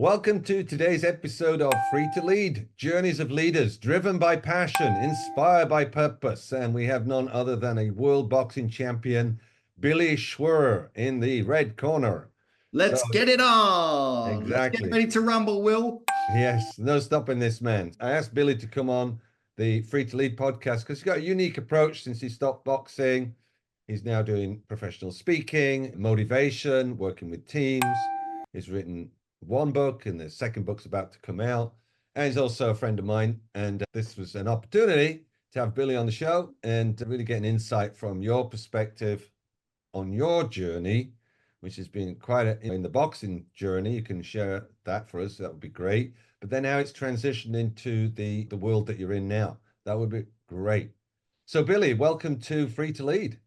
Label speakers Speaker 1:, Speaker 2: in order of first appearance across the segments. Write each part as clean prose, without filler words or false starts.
Speaker 1: Welcome to today's episode of Free to Lead, Journeys of Leaders, driven by passion, inspired by purpose. And we have none other than a world boxing champion, Billy Schwer, in the red corner.
Speaker 2: Let's get it on. Let's get
Speaker 1: Exactly.
Speaker 2: ready to rumble, Will.
Speaker 1: Yes, no stopping this man. I asked Billy to come on the Free to Lead podcast because he's got a unique approach since he stopped boxing. He's now doing professional speaking, motivation, working with teams. He's written one book and the second book's about to come out. And he's also a friend of mine. And this was an opportunity to have Billy on the show and to really get an insight from your perspective on your journey, which has been quite in the boxing journey. You can share that for us. That would be great. But then how it's transitioned into the world that you're in now. That would be great. So Billy, welcome to Free to Lead.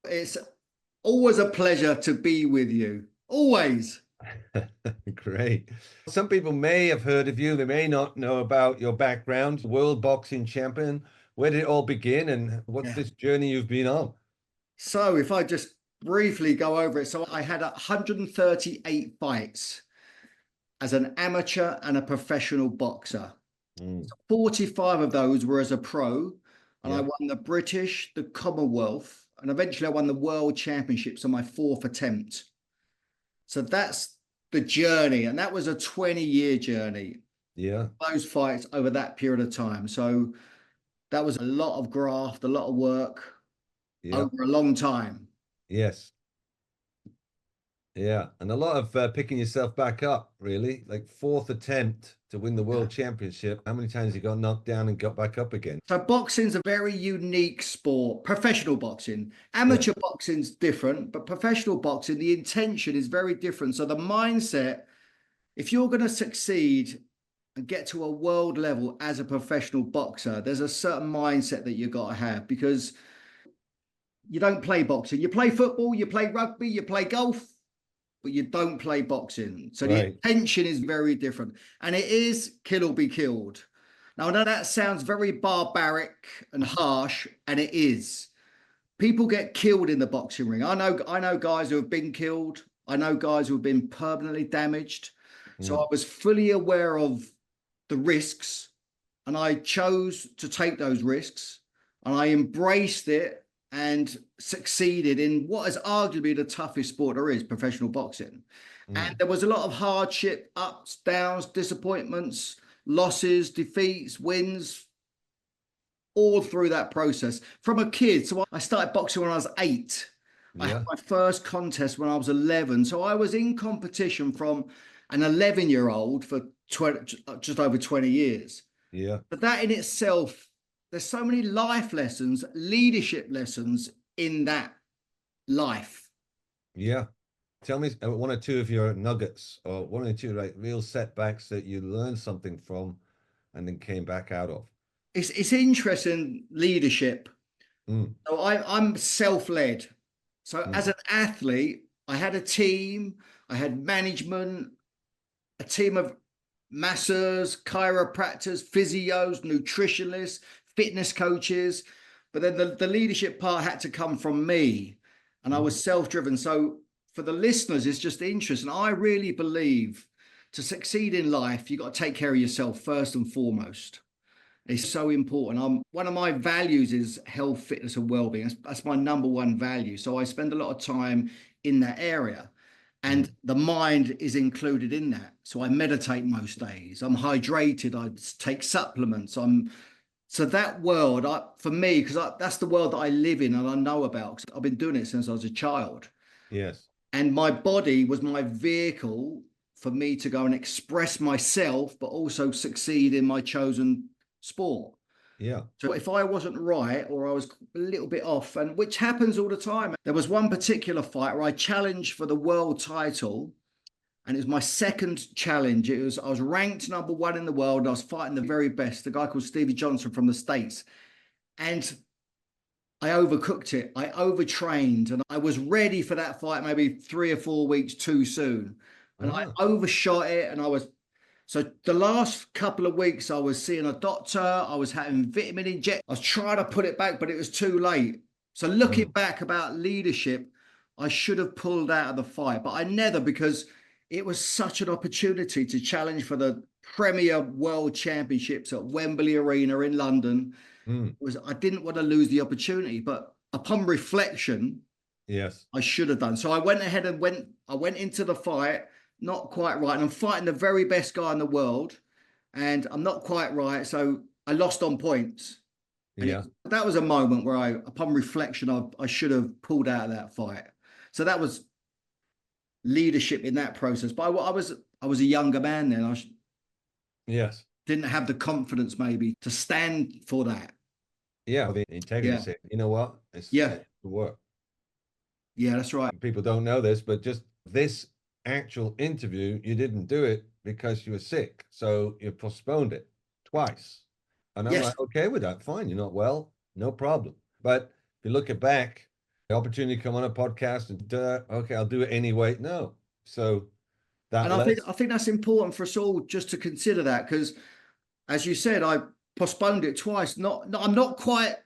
Speaker 2: It's always a pleasure to be with you. Always.
Speaker 1: Great. Some people may have heard of you. They may not know about your background. World boxing champion. Where did it all begin and what's this journey you've been on?
Speaker 2: So if I just briefly go over it. So I had 138 fights as an amateur and a professional boxer. 45 of those were as a pro. And I won the British, the Commonwealth, and eventually I won the World Championships on my fourth attempt. So that's the journey. And that was a 20-year journey.
Speaker 1: Yeah.
Speaker 2: Those fights over that period of time. So that was a lot of graft, a lot of work over a long time.
Speaker 1: Yes. Yeah. And a lot of picking yourself back up, really. Like fourth attempt to win the world championship. How many times you got knocked down and got back up again?
Speaker 2: So boxing's a very unique sport. Professional boxing. Amateur boxing's different, but professional boxing, the intention is very different. So the mindset, if you're going to succeed and get to a world level as a professional boxer, there's a certain mindset that you got to have, because you don't play boxing. You play football, you play rugby, you play golf, but you don't play boxing. So the intention is very different. And it is kill or be killed. Now, I know that sounds very barbaric and harsh, and it is. People get killed in the boxing ring. I know guys who have been killed. I know guys who have been permanently damaged. So I was fully aware of the risks, and I chose to take those risks, and I embraced it and succeeded in what is arguably the toughest sport there is, professional boxing. And there was a lot of hardship, ups, downs, disappointments, losses, defeats, wins, all through that process. From a kid, so I started boxing when I was 8. I had my first contest when I was 11. So I was in competition from an 11-year-old for just over 20 years. Yeah. But that in itself, there's so many life lessons, leadership lessons in that life.
Speaker 1: Yeah. Tell me one or two of your nuggets, or one or two like real setbacks that you learned something from and then came back out of.
Speaker 2: It's interesting, leadership. So I'm self-led. So as an athlete, I had a team, I had management, a team of masseurs, chiropractors, physios, nutritionists, fitness coaches. But then the leadership part had to come from me, and I was self-driven. So for the listeners, it's just interesting. I really believe to succeed in life, you've got to take care of yourself first and foremost. It's so important. One of my values is health, fitness, and well-being. That's my number one value. So I spend a lot of time in that area. And the mind is included in that. So I meditate most days. I'm hydrated. I take supplements. So that world, for me, because that's the world that I live in and I know about, because I've been doing it since I was a child. Yes. And my body was my vehicle for me to go and express myself, but also succeed in my chosen sport. Yeah. So if I wasn't right, or I was a little bit off, and which happens all the time. There was one particular fight where I challenged for the world title, and it was my second challenge. I was ranked number 1 in the world, and I was fighting the very best, a guy called Stevie Johnson from the States. And I overcooked it. I overtrained, and I was ready for that fight maybe 3 or 4 weeks too soon. And I overshot it, and so the last couple of weeks, I was seeing a doctor. I was having vitamin injections. I was trying to put it back, but it was too late. So looking back about leadership, I should have pulled out of the fight, but I never, because it was such an opportunity to challenge for the Premier World Championships at Wembley Arena in London. I didn't want to lose the opportunity, but upon reflection,
Speaker 1: yes,
Speaker 2: I should have done. So I went ahead and went into the fight, not quite right. And I'm fighting the very best guy in the world, and I'm not quite right. So I lost on points. And that was a moment where upon reflection, I should have pulled out of that fight. So that was leadership in that process. But I was a younger man then.
Speaker 1: yes,
Speaker 2: didn't have the confidence maybe to stand for that.
Speaker 1: Yeah, the integrity. Say, you know what? It's work.
Speaker 2: Yeah, that's right.
Speaker 1: People don't know this, but just this actual interview, you didn't do it because you were sick. So you postponed it twice. And I'm like, okay with that. Fine. You're not well. No problem. But if you look at back, the opportunity to come on a podcast and okay, I'll do it anyway. No. So that
Speaker 2: I think that's important for us all just to consider that, because as you said, I postponed it twice. I'm not quite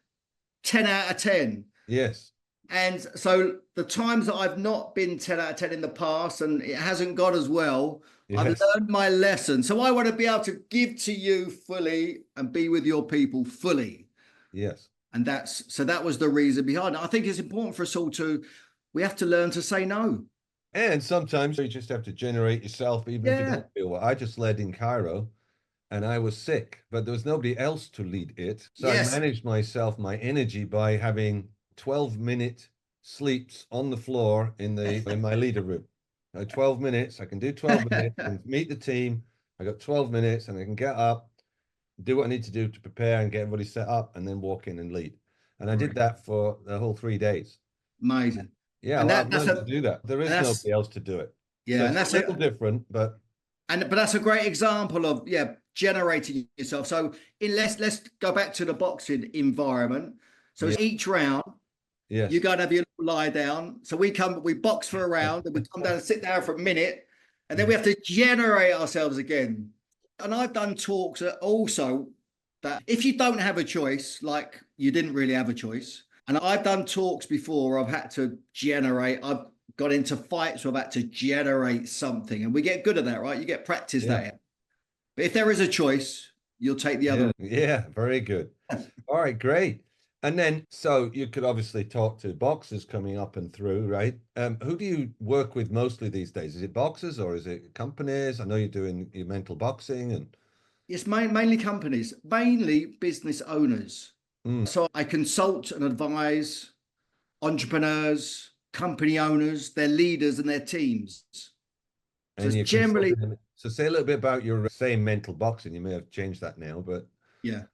Speaker 2: 10 out of 10.
Speaker 1: Yes.
Speaker 2: And so the times that I've not been 10 out of 10 in the past and it hasn't gone as well, I've learned my lesson. So I want to be able to give to you fully and be with your people fully.
Speaker 1: Yes.
Speaker 2: And that was the reason behind it. I think it's important for us all we have to learn to say no.
Speaker 1: And sometimes you just have to generate yourself, even if you don't feel well. I just led in Cairo and I was sick, but there was nobody else to lead it. So I managed my energy by having 12-minute sleeps on the floor in my leader room. 12 minutes, I can do 12 minutes and meet the team. I got 12 minutes and I can get up, do what I need to do to prepare and get everybody set up and then walk in and lead. And I did that for the whole 3 days.
Speaker 2: Amazing.
Speaker 1: Yeah, and I've learned to do that. There is nobody else to do it.
Speaker 2: Yeah,
Speaker 1: so
Speaker 2: and that's
Speaker 1: a little different, but
Speaker 2: that's a great example of generating yourself. So let's go back to the boxing environment. So each round, you go and have your lie down. So we box for a round, and we come down and sit down for a minute, and then we have to generate ourselves again. And I've done talks also that if you don't have a choice, like you didn't really have a choice. And I've done talks before where I've had to generate. I've got into fights where I've had to generate something. And we get good at that, right? You get practice that. But if there is a choice, you'll take the other.
Speaker 1: Yeah, very good. All right, great. And then, so you could obviously talk to boxers coming up and through, right? Who do you work with mostly these days? Is it boxers or is it companies? I know you're doing your mental boxing and...
Speaker 2: It's mainly companies, mainly business owners. So I consult and advise entrepreneurs, company owners, their leaders and their teams.
Speaker 1: And so generally... So say a little bit about your same mental boxing. You may have changed that now, but...
Speaker 2: Yeah.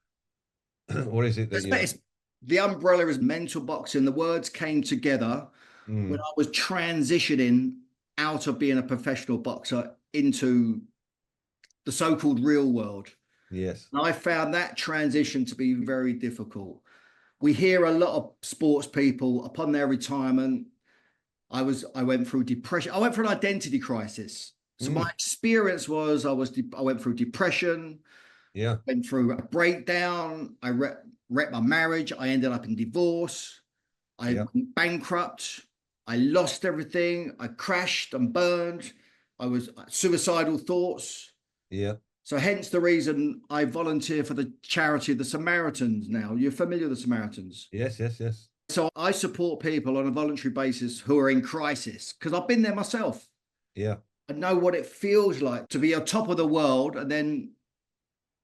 Speaker 1: What is it that
Speaker 2: the umbrella is mental boxing. The words came together when I was transitioning out of being a professional boxer into the so-called real world.
Speaker 1: Yes.
Speaker 2: And I found that transition to be very difficult. We hear a lot of sports people upon their retirement. I went through depression. I went through an identity crisis. So my experience was I went through depression.
Speaker 1: Yeah.
Speaker 2: Went through a breakdown. I wrecked my marriage. I ended up in divorce. I went bankrupt. I lost everything. I crashed and burned. I was suicidal thoughts.
Speaker 1: Yeah.
Speaker 2: So hence the reason I volunteer for the charity of the Samaritans now. You're familiar with the Samaritans?
Speaker 1: Yes.
Speaker 2: So I support people on a voluntary basis who are in crisis because I've been there myself.
Speaker 1: Yeah.
Speaker 2: I know what it feels like to be on top of the world and then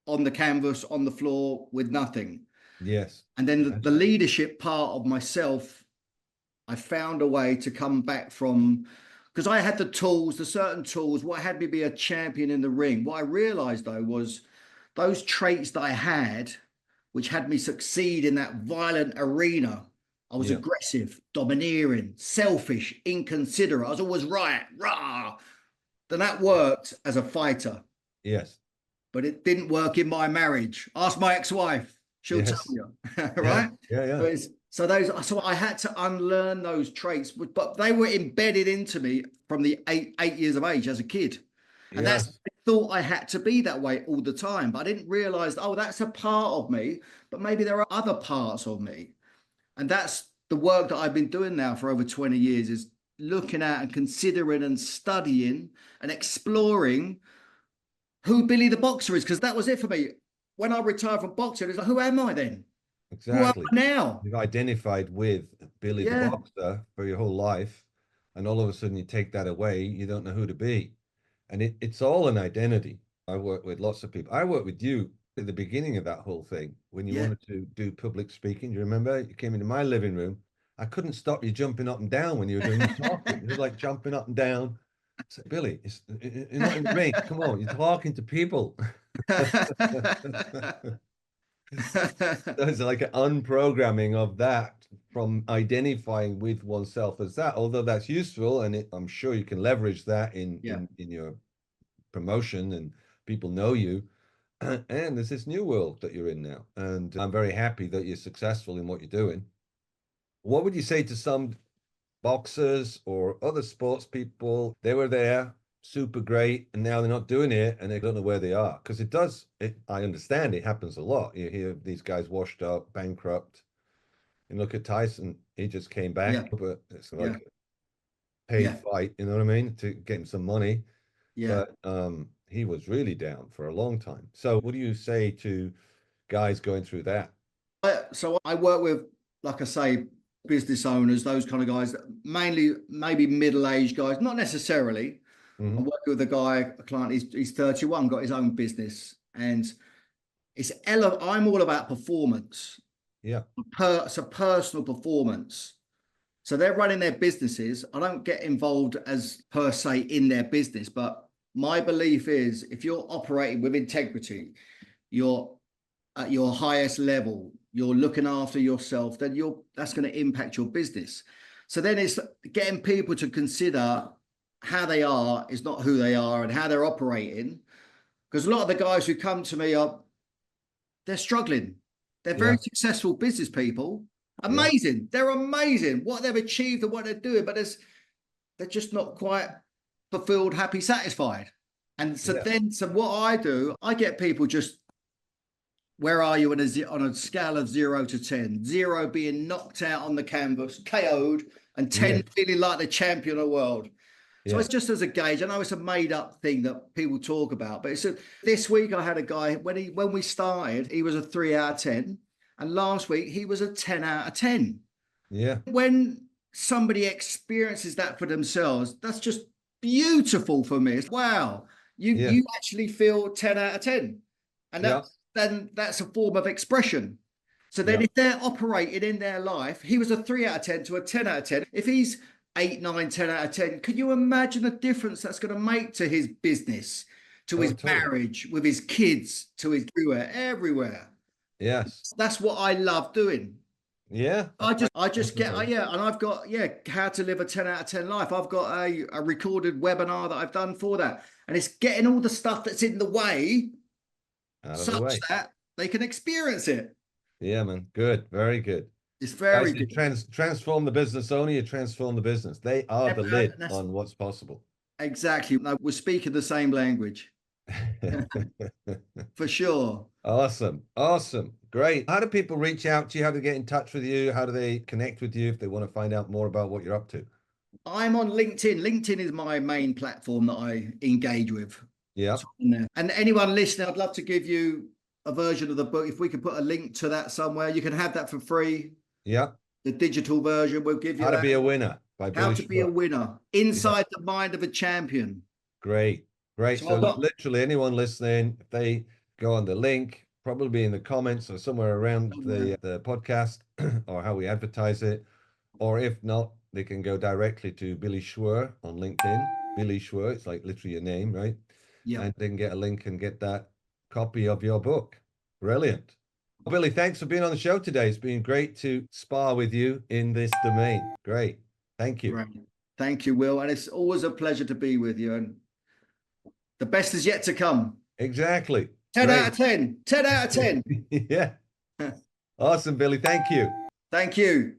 Speaker 2: on the canvas, on the floor with nothing.
Speaker 1: Yes.
Speaker 2: And then the leadership part of myself, I found a way to come back from... Because I had the certain tools, what had me be a champion in the ring. What I realized, though, was those traits that I had, which had me succeed in that violent arena. I was aggressive, domineering, selfish, inconsiderate. I was always right, rah. Then that worked as a fighter.
Speaker 1: Yes.
Speaker 2: But it didn't work in my marriage. Ask my ex-wife. She'll tell you, right?
Speaker 1: Yeah.
Speaker 2: So I had to unlearn those traits, but they were embedded into me from the eight years of age as a kid. And I thought I had to be that way all the time, but I didn't realize, that's a part of me, but maybe there are other parts of me. And that's the work that I've been doing now for over 20 years, is looking at and considering and studying and exploring who Billy the Boxer is, because that was it for me. When I retired from boxing, it's like, who am I then?
Speaker 1: Exactly.
Speaker 2: Who am I now?
Speaker 1: You've identified with Billy the Boxer for your whole life, and all of a sudden you take that away, you don't know who to be. And it's all an identity. I work with lots of people. I worked with you at the beginning of that whole thing when you wanted to do public speaking. Do you remember? You came into my living room. I couldn't stop you jumping up and down when you were doing your talking. It was like jumping up and down. I said, Billy, you're not in the ring. Come on, you're talking to people. There's like an unprogramming of that from identifying with oneself as that, although that's useful, and I'm sure you can leverage that in your promotion and people know you. And there's this new world that you're in now, and I'm very happy that you're successful in what you're doing. What would you say to some boxers or other sports people? They were there, super great, and now they're not doing it and they don't know where they are, because I understand it happens a lot. You hear these guys washed up, bankrupt, and look at Tyson. He just came back, but it's like a paid fight, you know what I mean, to get him some money. But he was really down for a long time. So what do you say to guys going through that?
Speaker 2: So I work with, like I say, business owners, those kind of guys, mainly maybe middle-aged guys, not necessarily. I'm working with a client, he's 31, got his own business, and I'm all about performance.
Speaker 1: Yeah.
Speaker 2: So personal performance. So they're running their businesses. I don't get involved as per se in their business, but my belief is if you're operating with integrity, you're at your highest level, you're looking after yourself, then that's going to impact your business. So then it's getting people to consider how they are is not who they are and how they're operating. Because a lot of the guys who come to me they're struggling. They're very successful business people. Amazing. They're amazing. What they've achieved and what they're doing, but they're just not quite fulfilled, happy, satisfied. And so so what I do, I get people just, where are you on a scale of 0 to 10? 0 being knocked out on the canvas, KO'd, and 10 feeling like the champion of the world. So it's just as a gauge. I know it's a made up thing that people talk about, but this week I had a guy, when we started, he was a 3 out of 10. And last week he was a 10 out of 10.
Speaker 1: Yeah.
Speaker 2: When somebody experiences that for themselves, that's just beautiful for me. It's, wow, you actually feel 10 out of 10. And that's a form of expression. So then if they're operating in their life, he was a 3 out of 10 to a 10 out of 10. If he's 8, 9, 10 out of 10, can you imagine the difference that's going to make to his business, to his marriage, with his kids, to his everywhere?
Speaker 1: Yes.
Speaker 2: That's what I love doing.
Speaker 1: Yeah.
Speaker 2: I just get, and I've got, how to live a 10 out of 10 life. I've got a recorded webinar that I've done for that. And it's getting all the stuff that's in the way such that they can experience it. Yeah,
Speaker 1: man. Good. Very good.
Speaker 2: It's very good.
Speaker 1: Transform the business owner, you transform the business. They are the lid on what's possible.
Speaker 2: Exactly. No, we're speaking the same language. For sure.
Speaker 1: Awesome. Great. How do people reach out to you? How do they get in touch with you? How do they connect with you if they want to find out more about what you're up to?
Speaker 2: I'm on LinkedIn. LinkedIn is my main platform that I engage with.
Speaker 1: Yeah.
Speaker 2: And anyone listening, I'd love to give you a version of the book. If we could put a link to that somewhere, you can have that for free.
Speaker 1: Yeah.
Speaker 2: The digital version will give you
Speaker 1: How to Be a Winner by
Speaker 2: How
Speaker 1: Billy
Speaker 2: to Be a Winner. Inside the Mind of a Champion.
Speaker 1: Great. So literally anyone listening, if they go on the link, probably in the comments or somewhere around the podcast or how we advertise it, or if not, they can go directly to Billy Schwer on LinkedIn. Billy Schwer, it's like literally your name, right? Yeah. And they can get a link and get that copy of your book. Brilliant. Well, Billy, thanks for being on the show today. It's been great to spar with you in this domain. Great. Thank you.
Speaker 2: Right. Thank you, Will. And it's always a pleasure to be with you. And the best is yet to come.
Speaker 1: Exactly.
Speaker 2: 10 out of 10. 10 out of 10.
Speaker 1: Yeah. Awesome, Billy. Thank you.
Speaker 2: Thank you.